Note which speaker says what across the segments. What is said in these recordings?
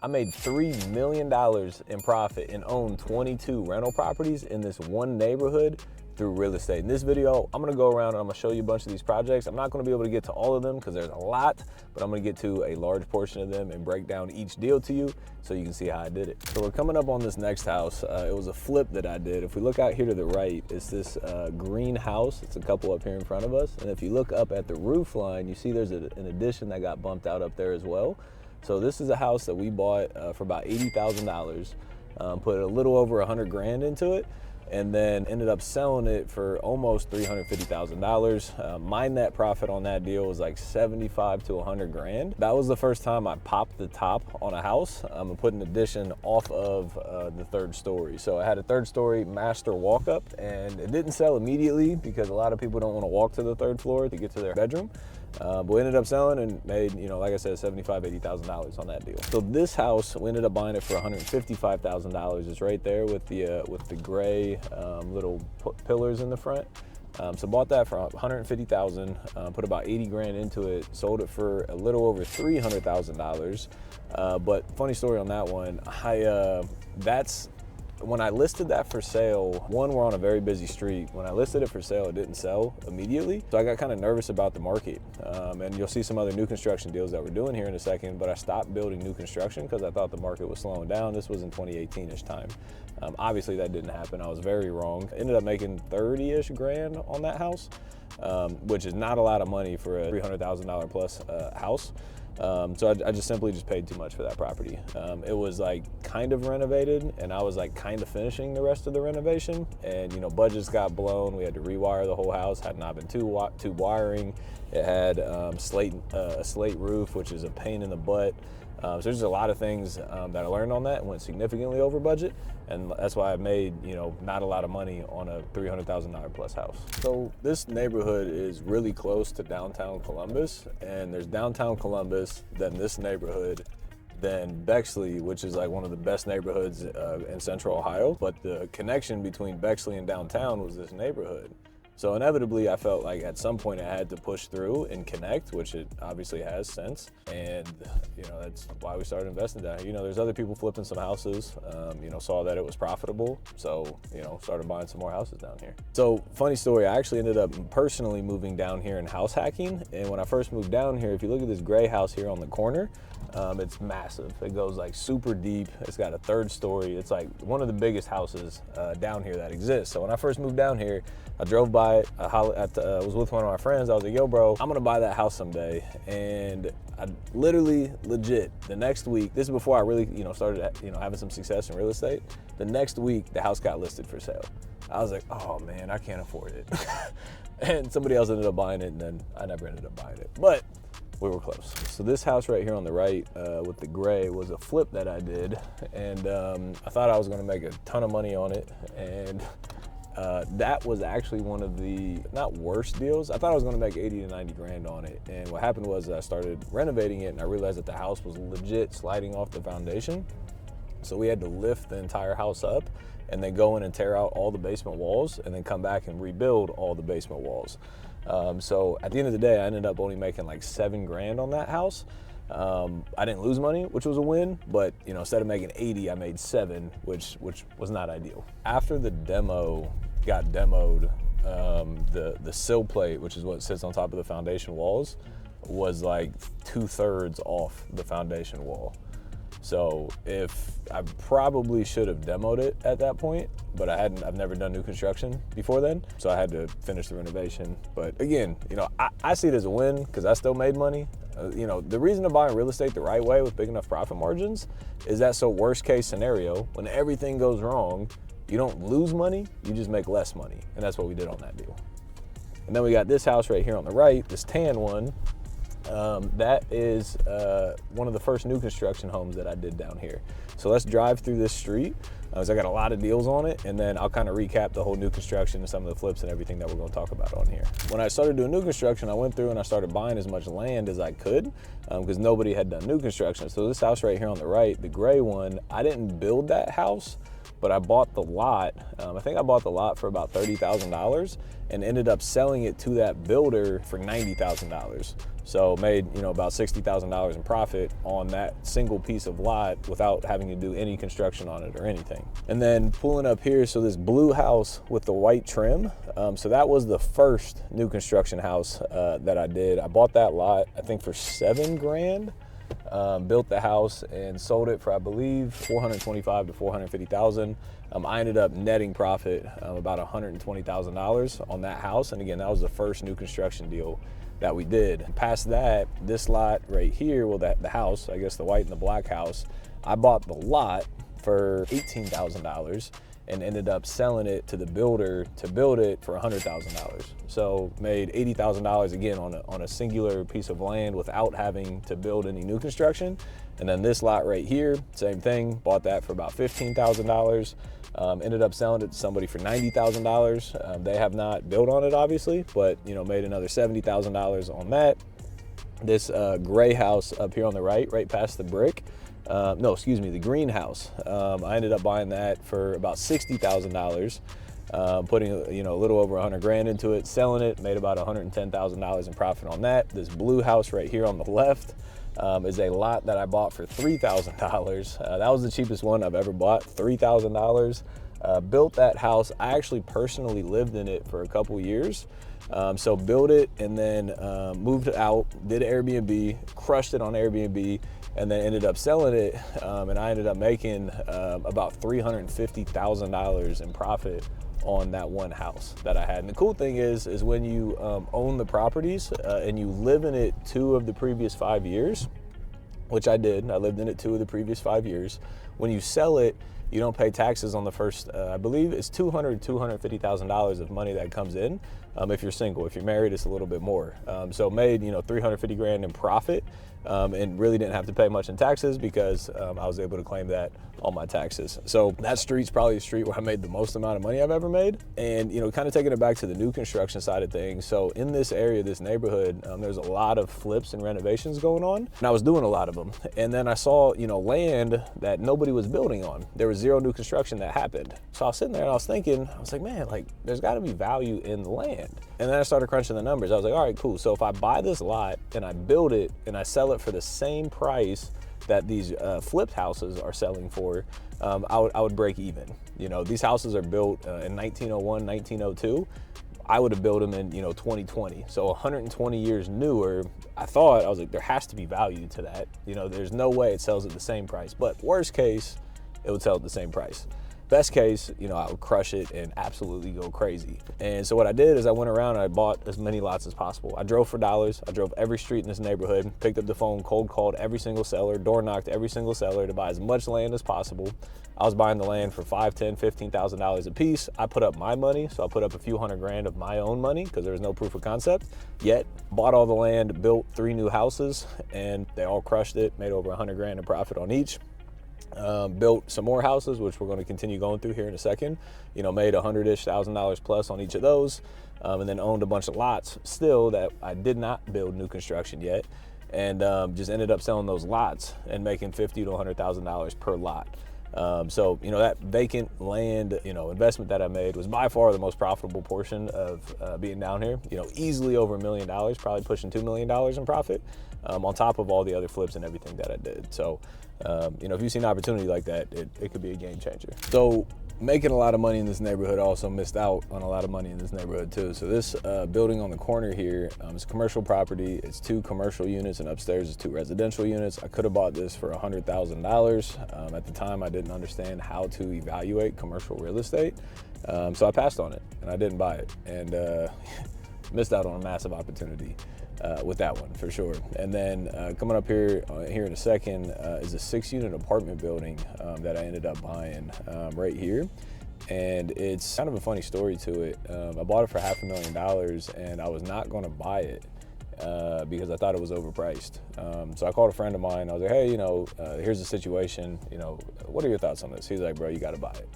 Speaker 1: I made $3 million in profit and owned 22 rental properties in this one neighborhood through real estate. In this video, I'm gonna go around and I'm gonna show you a bunch of these projects. I'm not gonna be able to get to all of them because there's a lot, but I'm gonna get to a large portion of them and break down each deal to you so you can see how I did it. So we're coming up on this next house. It was a flip that I did. If we look out here to the right, it's this green house. It's a couple up here in front of us. And if you look up at the roof line, you see there's an addition that got bumped out up there as well. So this is a house that we bought for about $80,000, put a little over 100 grand into it, and then ended up selling it for almost $350,000. My net profit on that deal was like 75 to 100 grand. That was the first time I popped the top on a house and put an addition off of the third story. So I had a third story master walk up, and it didn't sell immediately because a lot of people don't want to walk to the third floor to get to their bedroom. But we ended up selling and made, like I said, $75,000, $80,000 on that deal. So this house, we ended up buying it for $155,000. It's right there with the gray little pillars in the front. So bought that for $150,000, put about 80 grand into it, sold it for a little over $300,000. But funny story on that one, when I listed that for sale, one, we're on a very busy street. When I listed it for sale, it didn't sell immediately. So I got kind of nervous about the market. And you'll see some other new construction deals that we're doing here in a second, but I stopped building new construction because I thought the market was slowing down. This was in 2018-ish time. Obviously that didn't happen. I was very wrong. Ended up making 30-ish grand on that house, which is not a lot of money for a $300,000 plus house. So I just simply paid too much for that property. It was like kind of renovated, and I was like kind of finishing the rest of the renovation, and budgets got blown. We had to rewire the whole house. Had not been tube wiring. It had a slate roof, which is a pain in the butt. So there's a lot of things that I learned on that and went significantly over budget, and that's why I made not a lot of money on a $300,000 plus house. So this neighborhood is really close to downtown Columbus, and there's downtown Columbus, then this neighborhood, then Bexley, which is like one of the best neighborhoods in Central Ohio. But the connection between Bexley and downtown was this neighborhood. So inevitably, I felt like at some point I had to push through and connect, which it obviously has since. And that's why we started investing down here. There's other people flipping some houses, saw that it was profitable. So, started buying some more houses down here. So funny story, I actually ended up personally moving down here and house hacking. And when I first moved down here, if you look at this gray house here on the corner, it's massive. It goes like super deep. It's got a third story. It's like one of the biggest houses down here that exists. So when I first moved down here, I drove by it. I was with one of my friends. I was like, yo, bro, I'm gonna buy that house someday. And I literally, legit, the next week, this is before I really, started, having some success in real estate. The next week, the house got listed for sale. I was like, oh man, I can't afford it. And somebody else ended up buying it, and then I never ended up buying it. But we were close. So this house right here on the right with the gray was a flip that I did. And I thought I was gonna make a ton of money on it. And that was actually one of the, not worst deals. I thought I was gonna make 80 to 90 grand on it. And what happened was I started renovating it, and I realized that the house was legit sliding off the foundation. So we had to lift the entire house up and then go in and tear out all the basement walls and then come back and rebuild all the basement walls. So at the end of the day, I ended up only making like 7 grand on that house. I didn't lose money, which was a win, but instead of making 80, I made 7, which was not ideal. After the demo got demoed, the sill plate, which is what sits on top of the foundation walls, was like 2/3 off the foundation wall. So I probably should have demoed it at that point, but I've never done new construction before then. So I had to finish the renovation. But again, I see it as a win because I still made money. The reason to buy real estate the right way with big enough profit margins is that so worst case scenario, when everything goes wrong, you don't lose money, you just make less money. And that's what we did on that deal. And then we got this house right here on the right, this tan one. That is one of the first new construction homes that I did down here. So let's drive through this street. I got a lot of deals on it, and then I'll kind of recap the whole new construction and some of the flips and everything that we're going to talk about on here. When I started doing new construction, I went through and I started buying as much land as I could because nobody had done new construction. So this house right here on the right, the gray one, I didn't build that house, but I bought the lot. I think I bought the lot for about $30,000 and ended up selling it to that builder for $90,000. So made, about $60,000 in profit on that single piece of lot without having to do any construction on it or anything. And then pulling up here, so this blue house with the white trim, so that was the first new construction house that I did. I bought that lot, I think for $7,000. Built the house and sold it for, I believe, $425,000 to $450,000. I ended up netting profit about $120,000 on that house. And again, that was the first new construction deal that we did. Past that, this lot right here, well, the house, I guess the white and the black house, I bought the lot for $18,000 and ended up selling it to the builder to build it for $100,000. So made $80,000 again on a singular piece of land without having to build any new construction. And then this lot right here, same thing, bought that for about $15,000. Ended up selling it to somebody for $90,000. They have not built on it, obviously, but made another $70,000 on that. This gray house up here on the right past the brick, no, excuse me, the greenhouse. I ended up buying that for about $60,000, putting a little over 100 grand into it, selling it, made about $110,000 in profit on that. This blue house right here on the left is a lot that I bought for $3,000. That was the cheapest one I've ever bought, $3,000. Built that house. I actually personally lived in it for a couple years. So built it and then moved out, did Airbnb, crushed it on Airbnb, and then ended up selling it. And I ended up making about $350,000 in profit on that one house that I had. And the cool thing is when you own the properties and you live in it 2 of the previous 5 years, which I did. I lived in it 2 of the previous 5 years. When you sell it, you don't pay taxes on the first, I believe it's $250,000 of money that comes in if you're single. If you're married, it's a little bit more. So made, $350 grand in profit and really didn't have to pay much in taxes because I was able to claim that on my taxes. So that street's probably the street where I made the most amount of money I've ever made. And, kind of taking it back to the new construction side of things. So in this area, this neighborhood, there's a lot of flips and renovations going on. And I was doing a lot of them. And then I saw, land that nobody was building on. There was 0 new construction that happened. So I was sitting there and I was thinking, man, there's gotta be value in the land. And then I started crunching the numbers. I was like, all right, cool. So if I buy this lot and I build it and I sell it for the same price that these flipped houses are selling for, I would break even. These houses are built in 1901, 1902. I would have built them in 2020. So 120 years newer. I was like, there has to be value to that. There's no way it sells at the same price. But worst case, it would sell at the same price. Best case, I would crush it and absolutely go crazy. And so what I did is I went around and I bought as many lots as possible. I drove for dollars. I drove every street in this neighborhood, picked up the phone, cold called every single seller, door knocked every single seller to buy as much land as possible. I was buying the land for $5,000, $10,000, $15,000 a piece. I put up my money, so I put up a few hundred grand of my own money because there was no proof of concept yet. Bought all the land, built 3 new houses, and they all crushed it, made over 100 grand in profit on each. Built some more houses, which we're going to continue going through here in a second. Made $100,000 plus on each of those, and then owned a bunch of lots still that I did not build new construction yet, and just ended up selling those lots and making $50,000 to $100,000 per lot. So that vacant land investment that I made was by far the most profitable portion of being down here. Easily over $1 million, probably pushing $2 million in profit, on top of all the other flips and everything that I did. So if you see an opportunity like that, it could be a game changer. So making a lot of money in this neighborhood, also missed out on a lot of money in this neighborhood too. So this building on the corner here is commercial property. It's 2 commercial units and upstairs is 2 residential units. I could have bought this for $100,000. At the time, I didn't understand how to evaluate commercial real estate. So I passed on it and I didn't buy it, and missed out on a massive opportunity with that one for sure. And then coming up here in a second is a 6-unit apartment building that I ended up buying right here. And it's kind of a funny story to it. I bought it for $500,000 and I was not going to buy it because I thought it was overpriced. So I called a friend of mine. I was like, hey, here's the situation. What are your thoughts on this? He's like, bro, you got to buy it.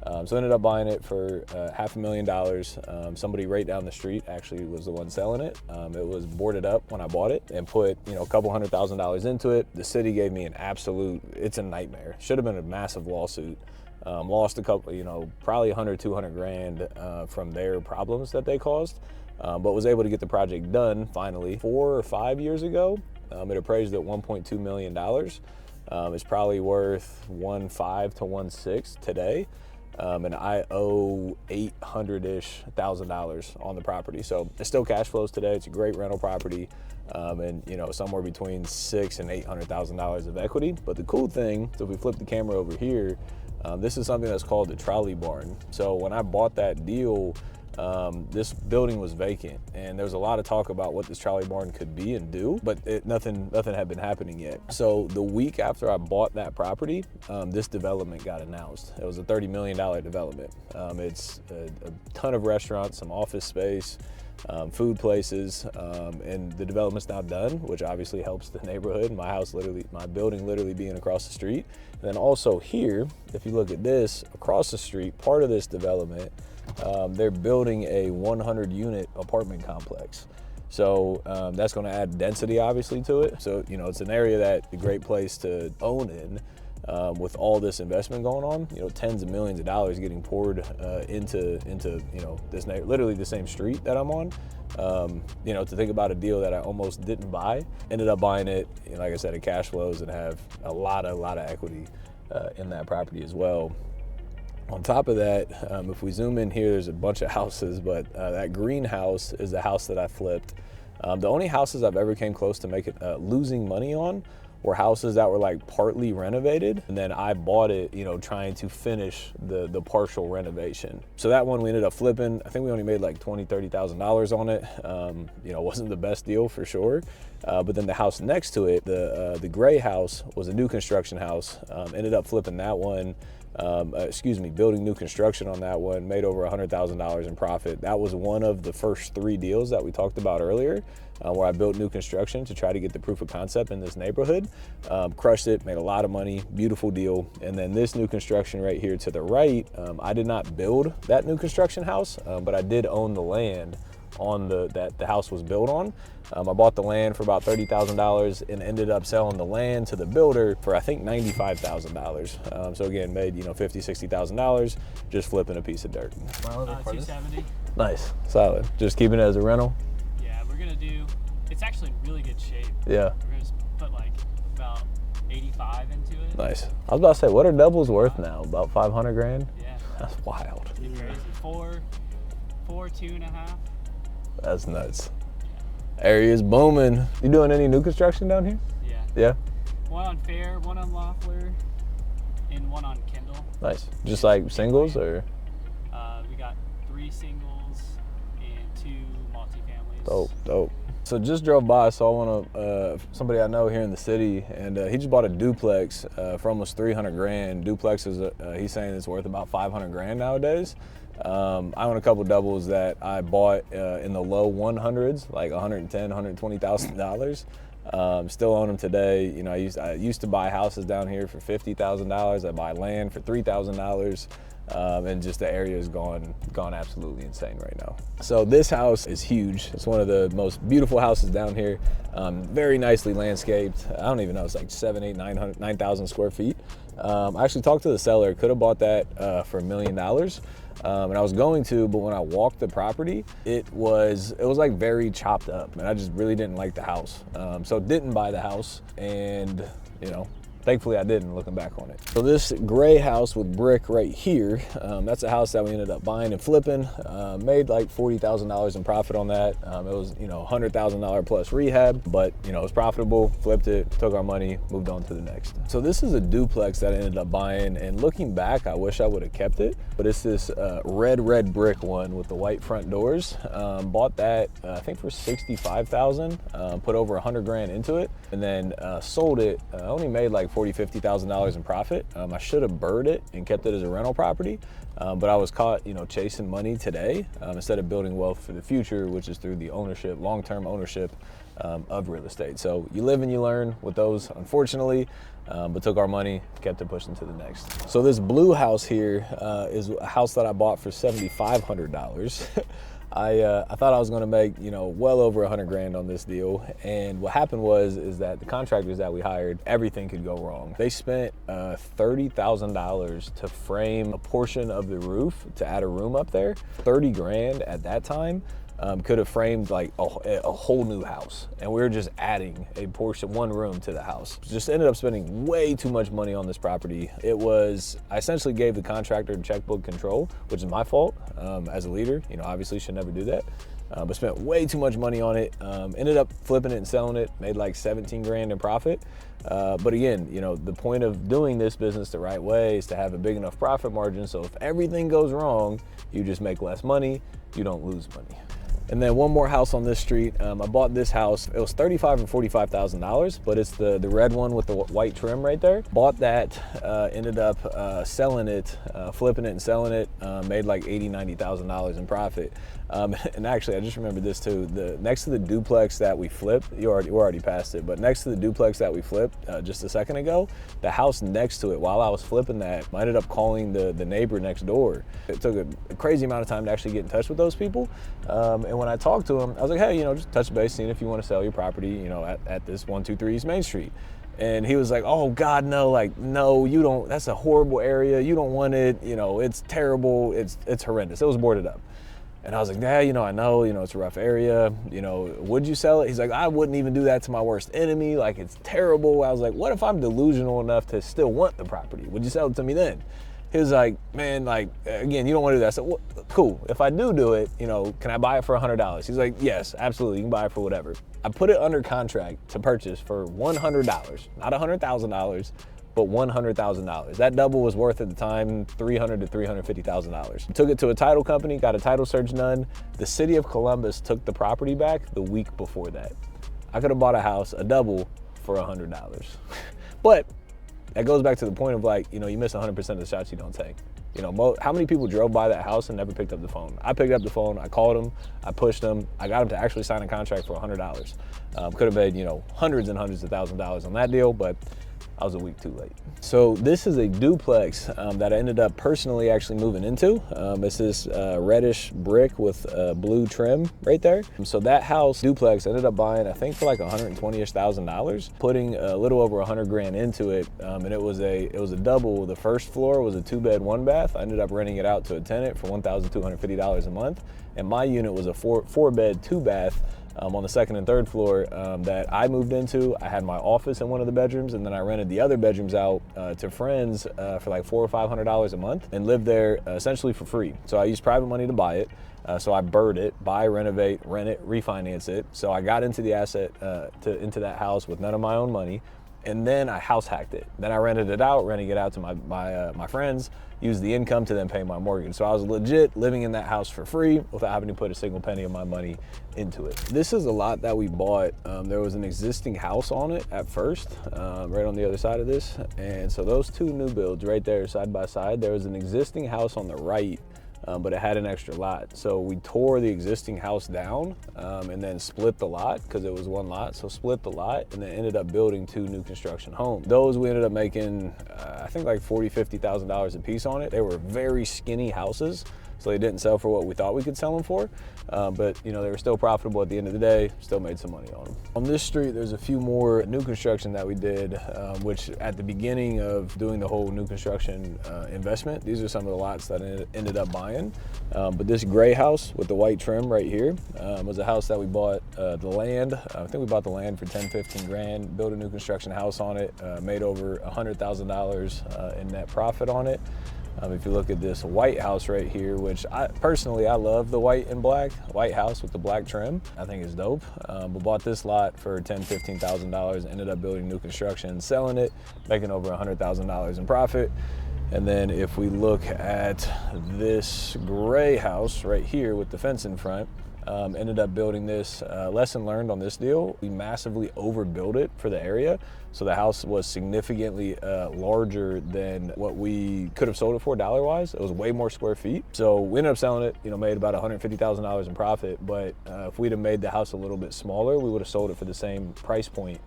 Speaker 1: So I ended up buying it for $500,000. Somebody right down the street actually was the one selling it. It was boarded up when I bought it and put, a couple $100,000 into it. The city gave me it's a nightmare. Should have been a massive lawsuit. Lost a couple, probably 100, 200 grand from their problems that they caused, but was able to get the project done finally 4 or 5 years ago. It appraised at $1.2 million. It's probably worth 1.5 to 1.6 today. And I owe $800-ish thousand on the property. So it still cash flows today. It's a great rental property. And somewhere between $600,000 and $800,000 of equity. But the cool thing, so if we flip the camera over here, this is something that's called the trolley barn. So when I bought that deal, this building was vacant, and there was a lot of talk about what this trolley barn could be and do, but nothing had been happening yet. So the week after I bought that property, this development got announced. It was a $30 million development. It's a ton of restaurants, some office space, food places, and the development's now done, which obviously helps the neighborhood. My building literally being across the street. And then also here, if you look at this, across the street, part of this development, they're building a 100-unit apartment complex. So that's going to add density, obviously, to it. So, it's an area that's a great place to own in with all this investment going on. Tens of millions of dollars getting poured into this literally the same street that I'm on. To think about a deal that I almost didn't buy, ended up buying it. Like I said, it cash flows and have a lot of equity in that property as well. On top of that, if we zoom in here, there's a bunch of houses, but that greenhouse is the house that I flipped. The only houses I've ever came close to making losing money on were houses that were like partly renovated, and then I bought it, trying to finish the partial renovation. So that one we ended up flipping. I think we only made like $20,000-$30,000 on it. Wasn't the best deal for sure. But then the house next to it, the gray house, was a new construction house. Ended up flipping that one. Building new construction on that one, made over $100,000 in profit. That was one of the first 3 deals that we talked about earlier, where I built new construction to try to get the proof of concept in this neighborhood. Crushed it, made a lot of money, beautiful deal. And then this new construction right here to the right, I did not build that new construction house, but I did own the land on that the house was built on. I bought the land for about $30,000 and ended up selling the land to the builder for I think $95,000. So again, made $50,000-$60,000 just flipping a piece of dirt.
Speaker 2: 270.
Speaker 1: Nice, solid. Just keeping it as a rental.
Speaker 2: Yeah, we're gonna do. It's actually in really good shape.
Speaker 1: Yeah.
Speaker 2: We're gonna put like about 85 into it.
Speaker 1: Nice. I was about to say, what are doubles worth now? About 500 grand?
Speaker 2: Yeah.
Speaker 1: That's wild.
Speaker 2: Pretty crazy. Four, 2.5.
Speaker 1: That's nuts. Area's booming. You doing any new construction down here?
Speaker 2: Yeah.
Speaker 1: Yeah?
Speaker 2: One on Fair, one on Loeffler, and one on Kendall.
Speaker 1: Nice. Just like singles or?
Speaker 2: We got 3 singles and 2 multifamilies.
Speaker 1: Dope. So just drove by, saw one of somebody I know here in the city, and he just bought a duplex for almost 300 grand. Duplex is, he's saying it's worth about 500 grand nowadays. I own a couple doubles that I bought in the low 100s, like $110,000, $120,000. Still own them today. I used to buy houses down here for $50,000. I buy land for $3,000. And just the area has gone absolutely insane right now. So this house is huge. It's one of the most beautiful houses down here. Very nicely landscaped. I don't even know, it's like 9,000 square feet. I actually talked to the seller, could have bought that for $1 million. And I was going to, but when I walked the property, it was like very chopped up, and I just really didn't like the house. So didn't buy the house, and thankfully I didn't, looking back on it. So this gray house with brick right here, that's a house that we ended up buying and flipping. Made like $40,000 in profit on that. It was, $100,000 plus rehab, but it was profitable, flipped it, took our money, moved on to the next. So this is a duplex that I ended up buying, and looking back, I wish I would have kept it, but it's this red brick one with the white front doors. Bought that, I think for $65,000, put over 100 grand into it, and then sold it. Only made like $40,000-$50,000 in profit. I should have bird it and kept it as a rental property, but I was caught, chasing money today instead of building wealth for the future, which is through the ownership, long-term ownership of real estate. So you live and you learn with those, unfortunately. but took our money, kept it pushing to the next. So this blue house here is a house that I bought for $7,500. I thought I was going to make, well over 100 grand on this deal. And what happened is that the contractors that we hired, everything could go wrong. They spent $30,000 to frame a portion of the roof to add a room up there. 30 grand at that time could have framed like a whole new house. And we were just adding a portion, one room to the house. Just ended up spending way too much money on this property. I essentially gave the contractor checkbook control, which is my fault as a leader. Obviously should never do that. But spent way too much money on it. Ended up flipping it and selling it, made like 17 grand in profit. But again, the point of doing this business the right way is to have a big enough profit margin. So if everything goes wrong, you just make less money, you don't lose money. And then one more house on this street. I bought this house. It was $35,000 and $45,000, but it's the red one with the white trim right there. Bought that, ended up selling it, flipping it and selling it, made like $80,000, $90,000 in profit. And actually, I just remembered this too. Next to the duplex that we flipped, we're already past it, but next to the duplex that we flipped just a second ago, the house next to it, while I was flipping that, I ended up calling the neighbor next door. It took a crazy amount of time to actually get in touch with those people. And when I talked to him, I was like, hey, just touch base, seeing if you want to sell your property, at this 123 East Main Street. And he was like, oh God, no, no, you don't, that's a horrible area. You don't want it. It's terrible. It's horrendous. It was boarded up. And I was like, yeah, I know, it's a rough area. Would you sell it? He's like, I wouldn't even do that to my worst enemy. Like, it's terrible. I was like, what if I'm delusional enough to still want the property? Would you sell it to me then? He was like, man, again, you don't want to do that. So, well, cool. If I do it, can I buy it for $100? He's like, yes, absolutely. You can buy it for whatever. I put it under contract to purchase for $100, not $100,000, but $100,000. That double was worth at the time $300,000 to $350,000. Took it to a title company, got a title search done. The city of Columbus took the property back the week before that. I could have bought a house, a double, for $100. But that goes back to the point of you miss 100% of the shots you don't take. How many people drove by that house and never picked up the phone? I picked up the phone, I called them, I pushed them, I got them to actually sign a contract for $100. Could have made, hundreds and hundreds of thousands of dollars on that deal, but I was a week too late. So this is a duplex that I ended up personally actually moving into. It's this reddish brick with blue trim right there. So that house duplex I ended up buying, I think for like $120,000, putting a little over 100 grand into it. And it was a double. The first floor was a 2-bed, 1-bath. I ended up renting it out to a tenant for $1,250 a month. And my unit was a 4-bed, 2-bath. On the second and third floor that I moved into. I had my office in one of the bedrooms, and then I rented the other bedrooms out to friends for like $400 or $500 a month and lived there essentially for free. So I used private money to buy it. So I bird it, buy, renovate, rent it, refinance it. So I got into the asset, into that house with none of my own money. And then I house hacked it. Then I rented it out, renting it out to my friends, used the income to then pay my mortgage. So I was legit living in that house for free without having to put a single penny of my money into it. This is a lot that we bought. There was an existing house on it at first, right on the other side of this. And so those two new builds right there side by side, there was an existing house on the right, but it had an extra lot. So we tore the existing house down and then split the lot because it was one lot. So split the lot and then ended up building 2 new construction homes. Those we ended up making, I think like $40,000, $50,000 a piece on it. They were very skinny houses, so they didn't sell for what we thought we could sell them for. But they were still profitable at the end of the day, still made some money on them. On this street, there's a few more new construction that we did, which at the beginning of doing the whole new construction investment, these are some of the lots that I ended up buying. But this gray house with the white trim right here was a house that we bought the land. I think we bought the land for 10, 15 grand, built a new construction house on it, made over $100,000 in net profit on it. If you look at this white house right here, which I love the white and black, white house with the black trim, I think is dope. But bought this lot for $10,000, $15,000, ended up building new construction, selling it, making over $100,000 in profit. And then if we look at this gray house right here with the fence in front, Ended up building this. Lesson learned on this deal, we massively overbuilt it for the area. So the house was significantly larger than what we could have sold it for dollar-wise. It was way more square feet. So we ended up selling it, made about $150,000 in profit. But if we'd have made the house a little bit smaller, we would have sold it for the same price point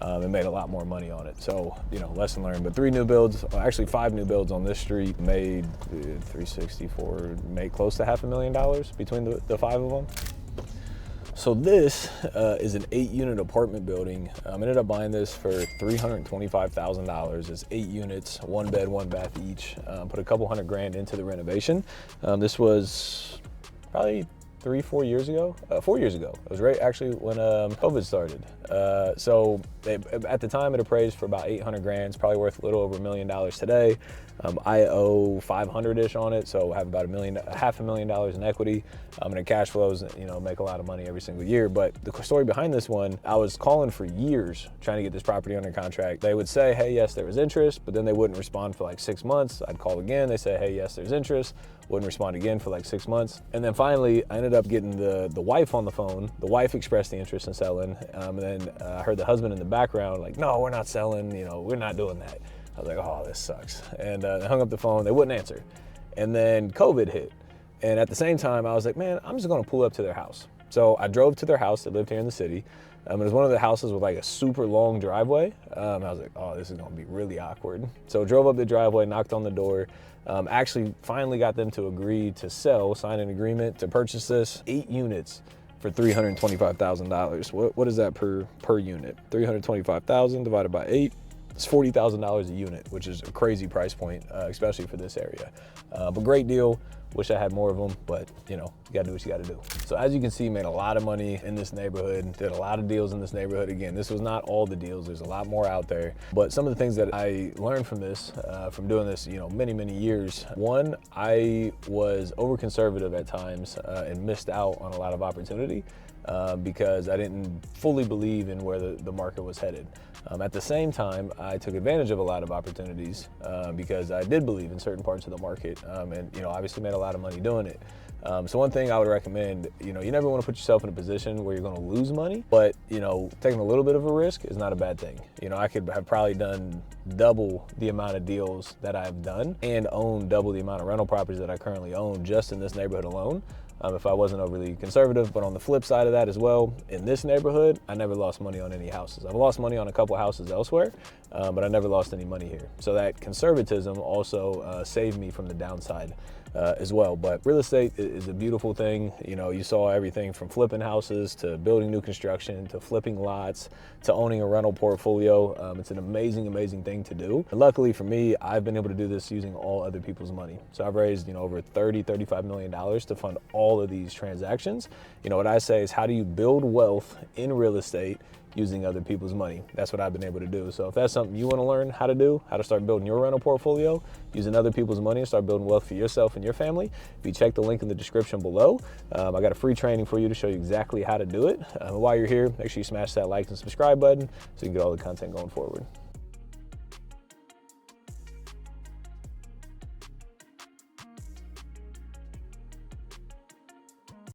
Speaker 1: and made a lot more money on it. So, lesson learned. But 3 new builds, actually 5 new builds on this street, made 364, made close to $500,000 between the 5 of them. So this is an 8-unit apartment building. Ended up buying this for $325,000. It's 8 units, 1 bed, 1 bath each. Put a couple $100,000 into the renovation. This was probably 4 years ago. It was right actually when COVID started. So at the time it appraised for about $800,000. It's probably worth a little over $1 million today. I owe 500-ish on it, so I have about $500,000 in equity. And it cash flows, make a lot of money every single year. But the story behind this one, I was calling for years trying to get this property under contract. They would say, hey, yes, there was interest, but then they wouldn't respond for like 6 months. I'd call again. They say, hey, yes, there's interest. Wouldn't respond again for like 6 months. And then finally, I ended up getting the wife on the phone. The wife expressed the interest in selling. And then I heard the husband in the background like, no, we're not selling. We're not doing that. I was like, oh, this sucks. And I hung up the phone. They wouldn't answer. And then COVID hit. And at the same time, I was like, man, I'm just going to pull up to their house. So I drove to their house. They lived here in the city. It was one of the houses with like a super long driveway. I was like, oh, this is going to be really awkward. So drove up the driveway, knocked on the door. Actually finally got them to agree to sell, sign an agreement to purchase this 8 units for $325,000. What is that per unit? 325,000 divided by 8. It's $40,000 a unit, which is a crazy price point, especially for this area. But great deal. Wish I had more of them, but you gotta do what you gotta do. So as you can see, made a lot of money in this neighborhood, did a lot of deals in this neighborhood. Again, this was not all the deals, there's a lot more out there. But some of the things that I learned from this, from doing this, many, many years. One, I was over conservative at times and missed out on a lot of opportunity. Because I didn't fully believe in where the market was headed. At the same time, I took advantage of a lot of opportunities because I did believe in certain parts of the market and obviously made a lot of money doing it. So one thing I would recommend, you never want to put yourself in a position where you're going to lose money, but taking a little bit of a risk is not a bad thing. I could have probably done double the amount of deals that I've done and own double the amount of rental properties that I currently own just in this neighborhood alone. If I wasn't overly conservative. But on the flip side of that as well, in this neighborhood, I never lost money on any houses. I've lost money on a couple houses elsewhere, but I never lost any money here. So that conservatism also saved me from the downside as well. But real estate is a beautiful thing. You saw everything from flipping houses to building new construction to flipping lots to owning a rental portfolio. It's an amazing, amazing thing to do. And luckily for me, I've been able to do this using all other people's money. So I've raised, over $35 million to fund all of these transactions. What I say is, how do you build wealth in real estate using other people's money? That's what I've been able to do. So if that's something you want to learn how to do, how to start building your rental portfolio using other people's money and start building wealth for yourself and your family, if you check the link in the description below, I got a free training for you to show you exactly how to do it. While you're here, make sure you smash that like and subscribe button so you can get all the content going forward.